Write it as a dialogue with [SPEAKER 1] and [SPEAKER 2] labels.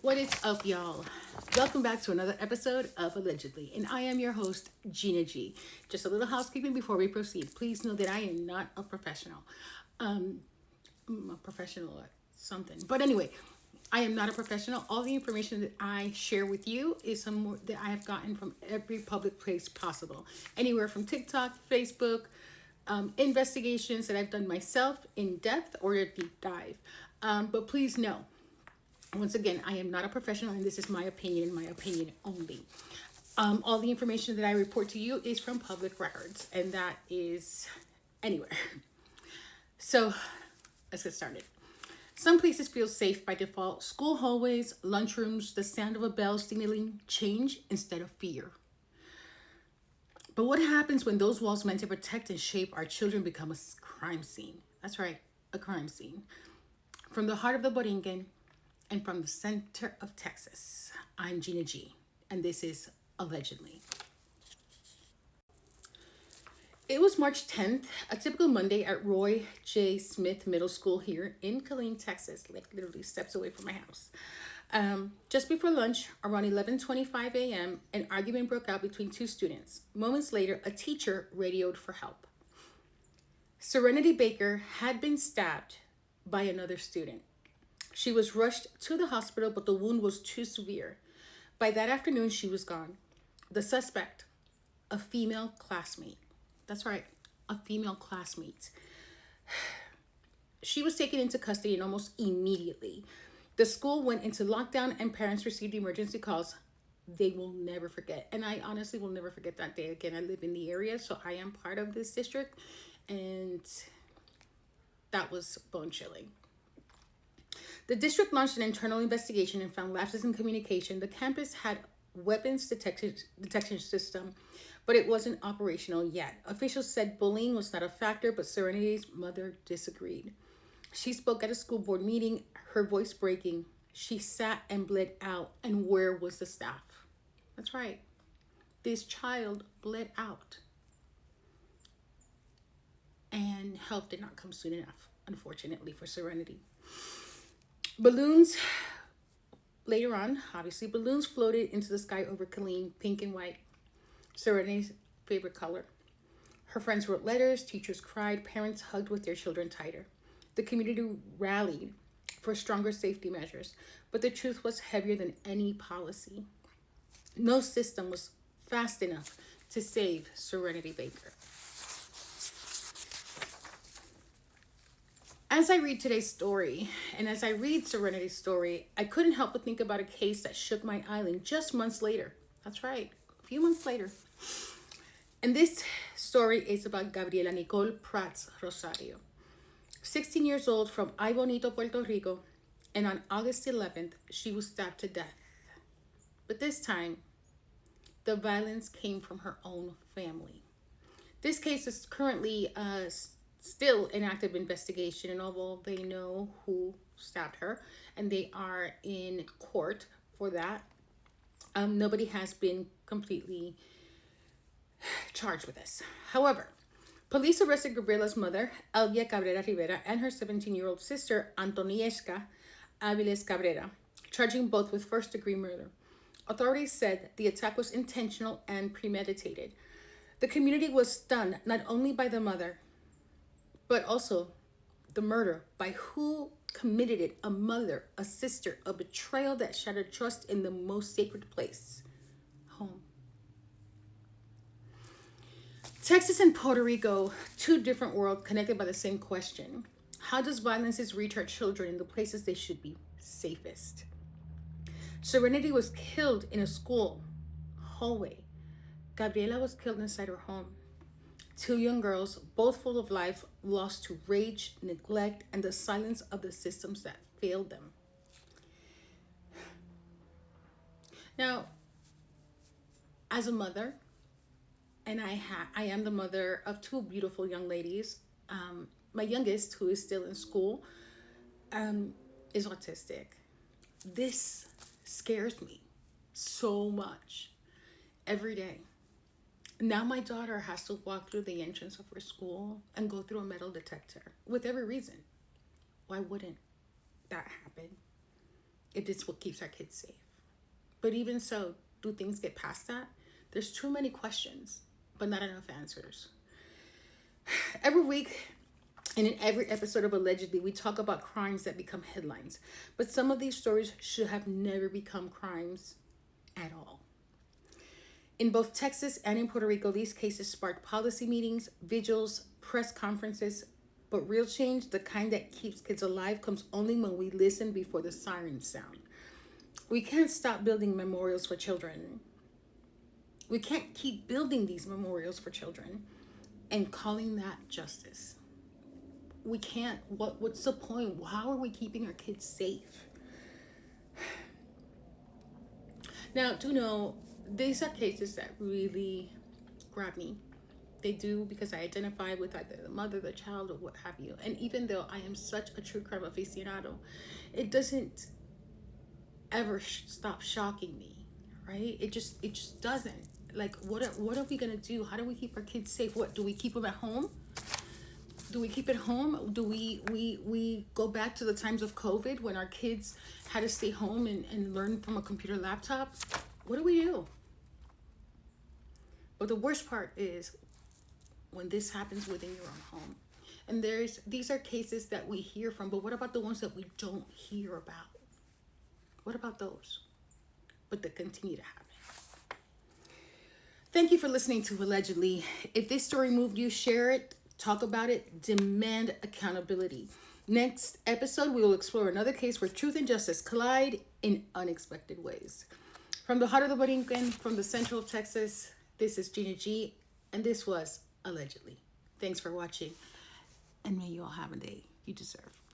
[SPEAKER 1] What is up, y'all? Welcome back to another episode of Allegedly, and I am your host, Gina G. Just a little housekeeping before we proceed. Please know that I am not a professional. I'm a professional at something, but anyway, I am not a professional. All the information that I share with you is some more that I have gotten from every public place possible, anywhere from TikTok, Facebook, investigations that I've done myself in depth or a deep dive. But please know, once again, I am not a professional and this is my opinion and my opinion only. All the information that I report to you is from public records, and that is anywhere. So let's get started. Some places feel safe by default. School hallways, lunchrooms, the sound of a bell signaling change instead of fear. But what happens when those walls meant to protect and shape our children become a crime scene? That's right, a crime scene. From the heart of the Borinquen, and from the center of Texas, I'm Gina G, and this is Allegedly. It was March 10th, a typical Monday at Roy J. Smith Middle School here in Killeen, Texas, like literally steps away from my house. Just before lunch, around 11:25 a.m., an argument broke out between two students. Moments later, a teacher radioed for help. Serenity Baker had been stabbed by another student. She was rushed to the hospital, but the wound was too severe. By that afternoon, she was gone. The suspect, a female classmate. That's right, a female classmate. She was taken into custody and almost immediately. The school went into lockdown and parents received emergency calls they will never forget. And I honestly will never forget that day. Again, I live in the area, so I am part of this district. And that was bone chilling. The district launched an internal investigation and found lapses in communication. The campus had weapons detection system, but it wasn't operational yet. Officials said bullying was not a factor, but Serenity's mother disagreed. She spoke at a school board meeting, her voice breaking. She sat and bled out, and where was the staff? That's right. This child bled out. And help did not come soon enough, unfortunately, for Serenity. Balloons, later on, obviously, balloons floated into the sky over Killeen, pink and white, Serenity's favorite color. Her friends wrote letters, teachers cried, parents hugged with their children tighter. The community rallied for stronger safety measures, but the truth was heavier than any policy. No system was fast enough to save Serenity Baker. As I read today's story, and as I read Serenity's story, I couldn't help but think about a case that shook my island just months later. That's right, a few months later. And this story is about Gabriela Nicole Prats Rosario, 16 years old from Ay Bonito, Puerto Rico, and on August 11th, she was stabbed to death. But this time, the violence came from her own family. This case is currently still an active investigation, and although they know who stabbed her and they are in court for that, nobody has been completely charged with this. However, police arrested Gabriela's mother, Elvia Cabrera Rivera, and her 17-year-old sister, Antoniesca Aviles Cabrera, charging both with first-degree murder. Authorities said the attack was intentional and premeditated. The community was stunned not only by the mother, but also the murder by who committed it: a mother, a sister, a betrayal that shattered trust in the most sacred place, home. Texas and Puerto Rico, two different worlds connected by the same question. How does violence reach our children in the places they should be safest? Serenity was killed in a school hallway. Gabriela was killed inside her home. Two young girls, both full of life, lost to rage, neglect, and the silence of the systems that failed them. Now, as a mother, and I am the mother of two beautiful young ladies. My youngest, who is still in school, is autistic. This scares me so much every day. Now my daughter has to walk through the entrance of her school and go through a metal detector with every reason. Why wouldn't that happen? if it's what keeps our kids safe. But even so, do things get past that? There's too many questions, but not enough answers. Every week and in every episode of Allegedly, we talk about crimes that become headlines. But some of these stories should have never become crimes at all. In both Texas and in Puerto Rico, these cases sparked policy meetings, vigils, press conferences. But real change, the kind that keeps kids alive, comes only when we listen before the sirens sound. We can't stop building memorials for children. We can't keep building these memorials for children and calling that justice. We can't. What's the point? How are we keeping our kids safe? Now, do know, these are cases that really grab me. They do, because I identify with either the mother, the child, or what have you. And even though I am such a true crime aficionado, it doesn't ever stop shocking me, right? It just doesn't. Like, what are we gonna do? How do we keep our kids safe? What, do we keep them at home? Do we keep it home? Do we go back to the times of COVID when our kids had to stay home and learn from a computer laptop? What do we do? But the worst part is when this happens within your own home. And these are cases that we hear from, but what about the ones that we don't hear about? What about those? But that continue to happen. Thank you for listening to Allegedly. If this story moved you, share it, talk about it, demand accountability. Next episode, we will explore another case where truth and justice collide in unexpected ways. From the heart of the Borinquen, from the central of Texas, this is Gina G, and this was Allegedly. Thanks for watching, and may you all have a day you deserve.